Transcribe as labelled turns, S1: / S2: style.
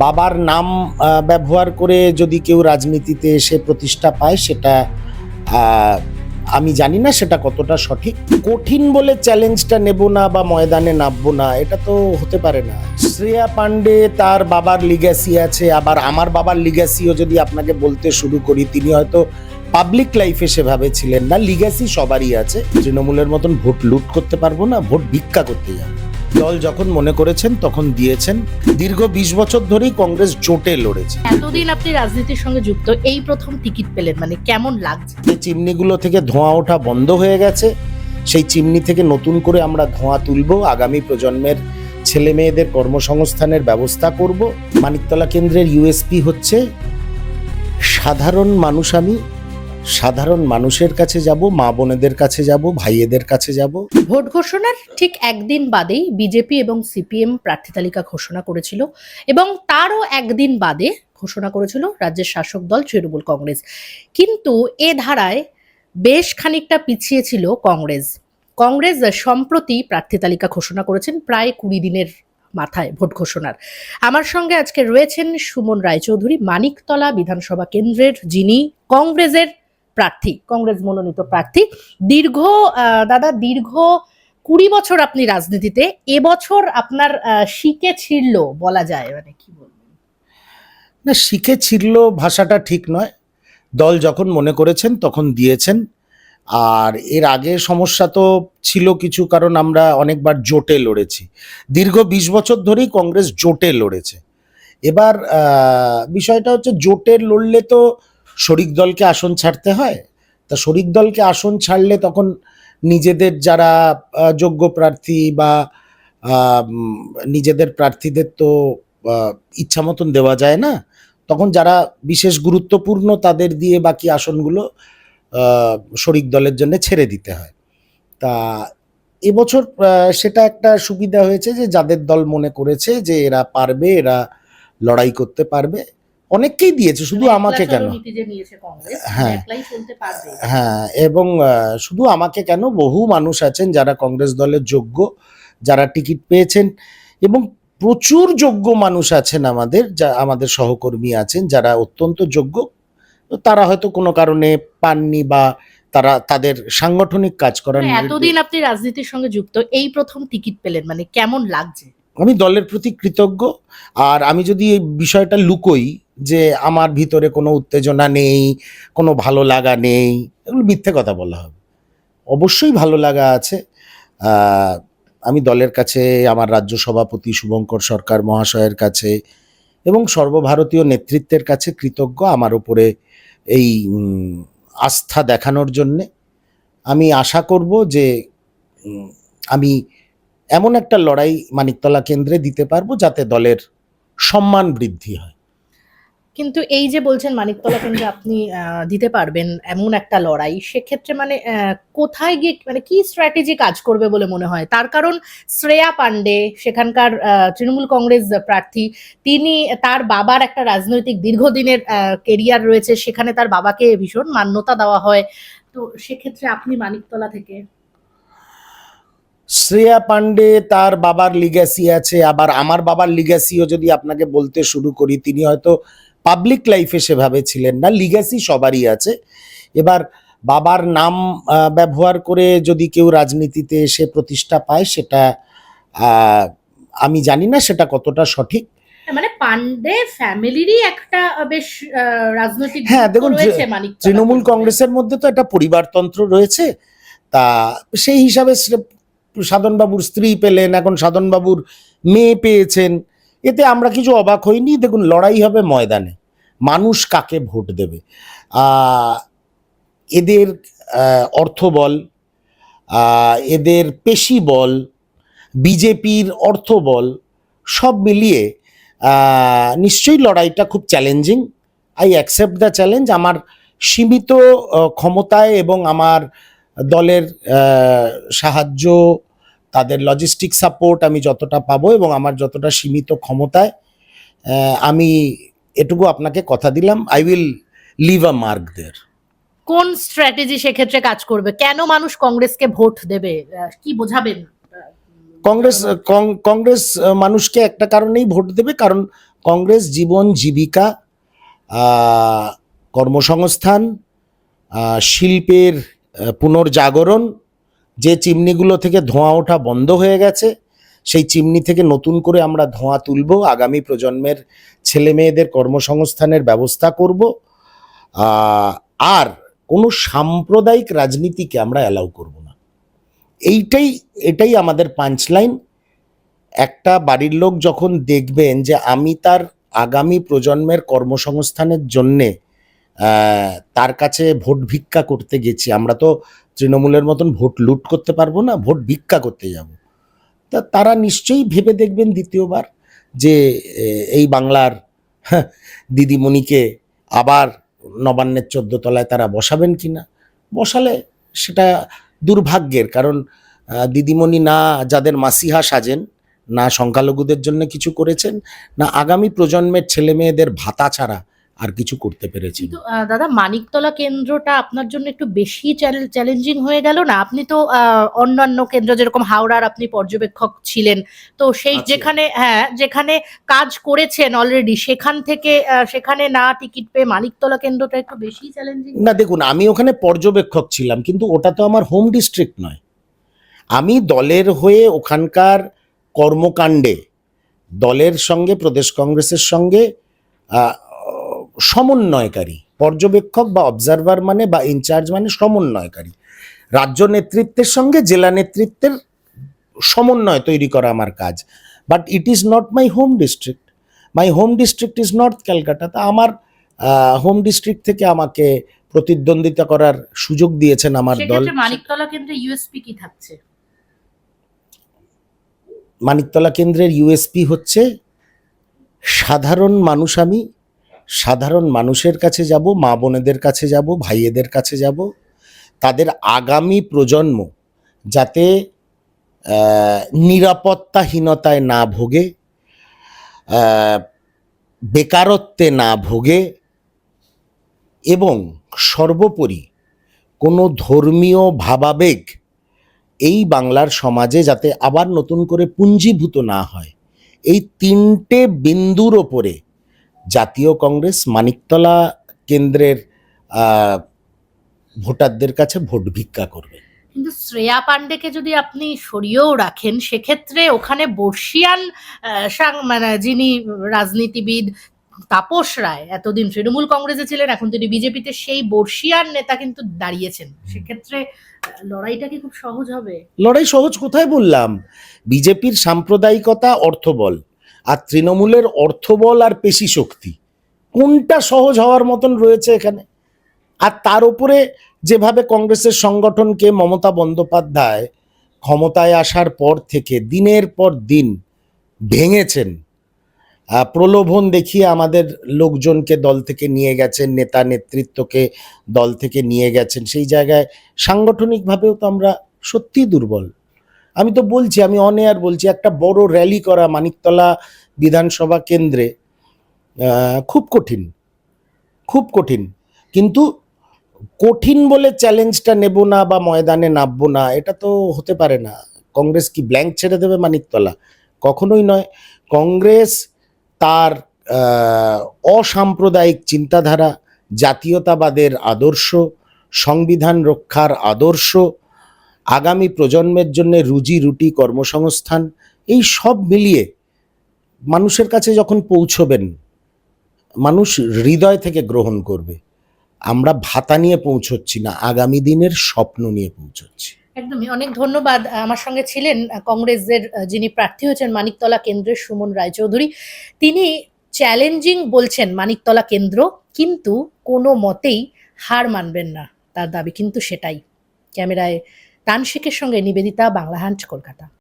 S1: বাবার নাম ব্যবহার করে যদি কেউ রাজনীতিতে এসে প্রতিষ্ঠা পায় সেটা আমি জানি না সেটা কতটা সঠিক। কঠিন বলে চ্যালেঞ্জটা নেব না বা ময়দানে নামবো না, এটা তো হতে পারে না। শ্রেয়া পান্ডে তার বাবার লিগ্যাসি আছে, আবার আমার বাবার লিগ্যাসিও যদি আপনাকে বলতে শুরু করি, তিনি হয়তো পাবলিক লাইফে সেভাবে ছিলেন না। লিগ্যাসি সবারই আছে। তৃণমূলের মতন ভোট লুট করতে পারবো না, ভোট ভিক্ষা করতে যাবো। দল যখন মনে করেছেন তখন দিয়েছেন। দীর্ঘ 20 বছর ধরেই কংগ্রেস জোটে লড়েছে।
S2: এতদিন আপনি রাজনীতির সঙ্গে যুক্ত, এই প্রথম টিকিট পেলেন, মানে কেমন লাগছে?
S1: যে চিমনিগুলো থেকে ধোঁয়া ওঠা বন্ধ হয়ে গেছে, সেই চিমনি থেকে নতুন করে আমরা ধোঁয়া তুলব। আগামী প্রজন্মের ছেলে মেয়েদের কর্মসংস্থানের ব্যবস্থা করব। মানিকতলা কেন্দ্রের ইউএসপি হচ্ছে সাধারণ মানুষ। আমি সাধারণ মানুষের কাছে যাব, মা বোনেদের কাছে যাব, ভাইয়েদের কাছে যাব।
S2: ভোট ঘোষণার ঠিক একদিন বাদেই বিজেপি এবং সিপিএম প্রার্থী তালিকা ঘোষণা করেছিল, এবং তারও একদিন বাদে ঘোষণা করেছিল রাজ্যের শাসক দল তৃণমূল কংগ্রেস। কিন্তু এ ধারায় বেশ খানিকটা পিছিয়ে ছিল কংগ্রেস। কংগ্রেস সম্প্রতি প্রার্থী তালিকা ঘোষণা করেছেন, প্রায় 20 দিনের মাথায় ভোট ঘোষণার। আমার সঙ্গে আজকে রয়েছেন সুমন রায়চৌধুরী, মানিকতলা বিধানসভা কেন্দ্রের যিনি কংগ্রেসের প্রার্থী, কংগ্রেস মনোনীত প্রার্থী। দীর্ঘ 20 বছর আপনি রাজনীতিতে, এবছর আপনার শিকে ছিড়ল বলা যায়, মানে কি বলবেন?
S1: না, শিখে ছিল ভাষাটা ঠিক নয়। দল যখন মনে করেছেন তখন দিয়েছেন। আর এর আগে সমস্যা তো ছিল কিছু, কারণ আমরা অনেকবার জোটে লড়েছি। দীর্ঘ 20 বছর ধরেই কংগ্রেস জোটে লড়েছে। এবার বিষয়টা হচ্ছে, জোটে লড়লে তো শরিক দলকে আসন ছাড়তে হয়। তা শরিক দলকে আসন ছাড়লে তখন নিজেদের যারা যোগ্য প্রার্থী বা নিজেদের প্রার্থীদের তো ইচ্ছা মতন দেওয়া যায় না। তখন যারা বিশেষ গুরুত্বপূর্ণ তাদের দিয়ে বাকি আসনগুলো শরিক দলের জন্য ছেড়ে দিতে হয়। তা এবছর সেটা একটা সুবিধা হয়েছে যে যাদের দল মনে করেছে যে এরা পারবে, এরা লড়াই করতে পারবে, অনেককেই দিয়েছে, শুধু আমাকে কেন। হ্যাঁ হ্যাঁ, এবং শুধু আমাকে কেন, বহু মানুষ আছেন যারা কংগ্রেস দলের যোগ্য, যারা টিকিট পেয়েছেন, এবং প্রচুর যোগ্য মানুষ আছেন আমাদের সহকর্মী আছেন যারা অত্যন্ত যোগ্য। তারা হয়তো কোনো কারণে পাননি বা তারা তাদের সাংগঠনিক কাজ করার।
S2: এতদিন আপনি রাজনীতির সঙ্গে যুক্ত, এই প্রথম টিকিট পেলেন, মানে কেমন লাগছে?
S1: আমি দলের প্রতি কৃতজ্ঞ। আর আমি যদি এই বিষয়টা লুকোই যে আমার ভিতরে কোনো উত্তেজনা নেই, কোনো ভালো লাগা নেই, এগুলো মিথ্যে কথা বলা হবে। অবশ্যই ভালো লাগা আছে। আমি দলের কাছে, আমার রাজ্য সভাপতি শুভঙ্কর সরকার মহাশয়ের কাছে এবং সর্বভারতীয় নেতৃত্বের কাছে কৃতজ্ঞ আমার উপরে এই আস্থা দেখানোর জন্যে। আমি আশা করব যে আমি এমন একটা লড়াই মানিকতলা কেন্দ্রে দিতে পারবো যাতে দলের সম্মান বৃদ্ধি হয়।
S2: কিন্তু এই যে বলছেন মানিকতলা কেন্দ্রে আপনি দিতে পারবেন এমন একটা লড়াই, সেক্ষেত্রে মানে কোথায় গিয়ে, মানে কি স্ট্র্যাটেজি কাজ করবে বলে মনে হয়? তার কারণ শ্রেয়া পান্ডে সেখানকার তৃণমূল কংগ্রেস প্রার্থী, তিনি, তার বাবার একটা রাজনৈতিক দীর্ঘদিনের কেরিয়ার রয়েছে, সেখানে তার বাবাকে ভীষণ মান্যতা দেওয়া হয়। তো সেক্ষেত্রে আপনি মানিকতলা থেকে।
S1: শ্রেয়া পান্ডে তার বাবার লিগ্যাসি আছে, আবার আমার বাবার লিগ্যাসিও যদি আপনাকে বলতে শুরু করি, তিনি হয়তো পাবলিক লাইফে সেভাবে ছিলেন না। লিগ্যাসি সবারই আছে। এবার বাবার নাম ব্যবহার করে যদি কেউ রাজনীতিতে এসে প্রতিষ্ঠা পায় সেটা আমি জানি না সেটা কতটা সঠিক।
S2: মানে পান্ডে ফ্যামিলিরই একটা বেশ রাজনৈতিক,
S1: হ্যাঁ দেখুন, তৃণমূল কংগ্রেসের মধ্যে তো একটা পরিবারতন্ত্র রয়েছে। তা সেই হিসাবে সাধনবাবুর স্ত্রী পেলেন, এখন সাধনবাবুর মেয়ে পেয়েছেন, এতে আমরা কিছু অবাক হইনি। দেখুন, লড়াই হবে ময়দানে, মানুষ কাকে ভোট দেবে। এদের অর্থবল, এদের পেশি বল, বিজেপির অর্থবল, সব মিলিয়ে নিশ্চয়ই লড়াইটা খুব challenging. I accept the challenge. আমার সীমিত ক্ষমতায় এবং আমার দলের সাহায্য, তাদের লজিস্টিক সাপোর্ট আমি যতটা পাবো এবং আমার যতটা সীমিত ক্ষমতায়, আমি এটুকু আপনাকে কথা দিলাম, I will leave a mark there.
S2: কোন স্ট্র্যাটেজি সেক্ষেত্রে কাজ করবে? কেন মানুষ কংগ্রেসকে ভোট দেবে, কি বোঝাবেন?
S1: কংগ্রেস মানুষকে একটা কারণেই ভোট দেবে, কারণ কংগ্রেস জীবন জীবিকা, কর্মসংস্থান, শিল্পের পুনর্জাগরণ, যে চিমনিগুলো থেকে ধোঁয়া ওঠা বন্ধ হয়ে গেছে সেই চিমনি থেকে নতুন করে আমরা ধোঁয়া তুলব, আগামী প্রজন্মের ছেলে মেয়েদের কর্মসংস্থানের ব্যবস্থা করব, আর কোনো সাম্প্রদায়িক রাজনীতিকে আমরা অ্যালাউ করব না। এটাই আমাদের পাঞ্চলাইন। একটা বাড়ির লোক যখন দেখবেন যে আমি তার আগামী প্রজন্মের কর্মসংস্থানের জন্যে তার কাছে ভোট ভিক্ষা করতে গেছি, আমরা তো তৃণমূলের মতন ভোট লুট করতে পারবো না, ভোট ভিক্ষা করতে যাব, তা তারা নিশ্চয়ই ভেবে দেখবেন দ্বিতীয়বার যে এই বাংলার দিদিমণিকে আবার নবান্নের 14 তলায় তারা বসাবেন কিনা। বসালে সেটা দুর্ভাগ্যের, কারণ দিদিমণি না যাদের মাসিহা সাজেন, না সংখ্যালঘুদের জন্য কিছু করেছেন, না আগামী প্রজন্মের ছেলে মেয়েদের ভাতা ছাড়া আর কিছু করতে পেরেছেন।
S2: কিন্তু দাদা, মানিকতলা কেন্দ্রটা আপনার জন্য একটু বেশি চ্যালেঞ্জিং হয়ে গেল না? আপনি তো অন্যান্য কেন্দ্র যেরকম হাওড়ার আপনি পর্যবেক্ষক ছিলেন, তো সেই যেখানে কাজ করেছেন অলরেডি, সেখানে না টিকিট পেয়ে মানিকতলা কেন্দ্রটা একটু বেশি চ্যালেঞ্জিং।
S1: না দেখুন, আমি ওখানে পর্যবেক্ষক ছিলাম, কিন্তু ওটা তো আমার হোম ডিস্ট্রিক্ট নয়। আমি দলের হয়ে ওখানকার কর্মকাণ্ডে দলের সঙ্গে, প্রদেশ কংগ্রেসের সঙ্গে সমন্বয়কারী, পর্যবেক্ষক বা অবজারভার মানে বা ইনচার্জ মানে সমন্বয়কারী, রাজ্য নেতৃত্বের সঙ্গে জেলা নেতৃত্বের সমন্বয় তৈরি করা আমার কাজ। But it is not my home district. My home district is north Calcutta. তা আমার হোম ডিস্ট্রিক্ট থেকে আমাকে প্রতিদ্বন্দ্বিতা করার সুযোগ দিয়েছেন আমার দল।
S2: মানিকতলা কেন্দ্রে ইউএসপি কি থাকছে?
S1: মানিকতলা কেন্দ্রের ইউএসপি হচ্ছে সাধারণ মানুষ। আমি সাধারণ মানুষের কাছে যাব, মা বোনেদের কাছে যাব, ভাইয়েদের কাছে যাব, তাদের আগামী প্রজন্ম যাতে নিরাপত্তাহীনতায় না ভোগে, বেকারত্বে না ভোগে, এবং সর্বোপরি কোনো ধর্মীয় ভাবাবেগ এই বাংলার সমাজে যাতে আবার নতুন করে পুঞ্জীভূত না হয়, এই 3টে বিন্দুর ওপরে জাতীয় কংগ্রেস মানিকতলা কেন্দ্রের ভোটারদের কাছে ভোট ভিক্ষা করবে।
S2: কিন্তু শ্রেয়া পাণ্ডেকে যদি আপনি সরিয়েও রাখেন, সেক্ষেত্রে ওখানে বর্ষিয়ান মানে যিনি রাজনীতিবিদ তাপস রায় এতদিন তৃণমূল কংগ্রেসে ছিলেন, এখন তিনি বিজেপিতে, সেই বর্ষিয়ান নেতা কিন্তু দাঁড়িয়েছেন। সেক্ষেত্রে লড়াইটা কি খুব সহজ হবে?
S1: লড়াই সহজ কোথায় বললাম? বিজেপির সাম্প্রদায়িকতা, অর্থবল, আর তৃণমূলের অর্থবল আর পেশি শক্তি, কোনটা সহজ হওয়ার মতন রয়েছে এখানে? আর তার উপরে যেভাবে কংগ্রেসের সংগঠনকে মমতা বন্দ্যোপাধ্যায় ক্ষমতায় আসার পর থেকে দিনের পর দিন ভেঙেছেন, প্রলোভন দেখিয়ে আমাদের লোকজনকে দল থেকে নিয়ে গেছেন, নেতা নেতৃত্বকে দল থেকে নিয়ে গেছেন, সেই জায়গায় সাংগঠনিকভাবেও তো আমরা সত্যিই দুর্বল। আমি তো বলছি, আমি অন এয়ার বলছি, একটা বড় র্যালি করা মানিকতলা বিধানসভা কেন্দ্রে খুব কঠিন, খুব কঠিন। কিন্তু কঠিন বলে চ্যালেঞ্জটা নেব না বা ময়দানে নামবো না, এটা তো হতে পারে না। কংগ্রেস কি ব্ল্যাঙ্ক ছেড়ে দেবে মানিকতলা? কখনোই নয়। কংগ্রেস তার অসাম্প্রদায়িক চিন্তাধারা, জাতীয়তাবাদের আদর্শ, সংবিধান রক্ষার আদর্শ, আগামী প্রজন্মের জন্য রুজি রুটি, কর্মসংস্থান, এই সব মিলিয়ে মানুষের কাছে যখন পৌঁছবেন, মানুষ হৃদয় থেকে গ্রহণ করবে। আমরা ভাতা নিয়ে পৌঁছচ্ছি না, আগামী দিনের স্বপ্ন নিয়ে পৌঁছচ্ছি।
S2: একদমই। অনেক ধন্যবাদ। আমার সঙ্গে ছিলেন কংগ্রেসের যিনি প্রার্থী হয়েছেন মানিকতলা কেন্দ্রের, সুমন রায়চৌধুরী। তিনি চ্যালেঞ্জিং বলছেন মানিকতলা কেন্দ্র, কিন্তু কোনো মতেই হার মানবেন না, তার দাবি কিন্তু সেটাই। ক্যামেরায় তানশিকের সঙ্গে নিবেদিতা, বাংলা হান্ট, কলকাতা।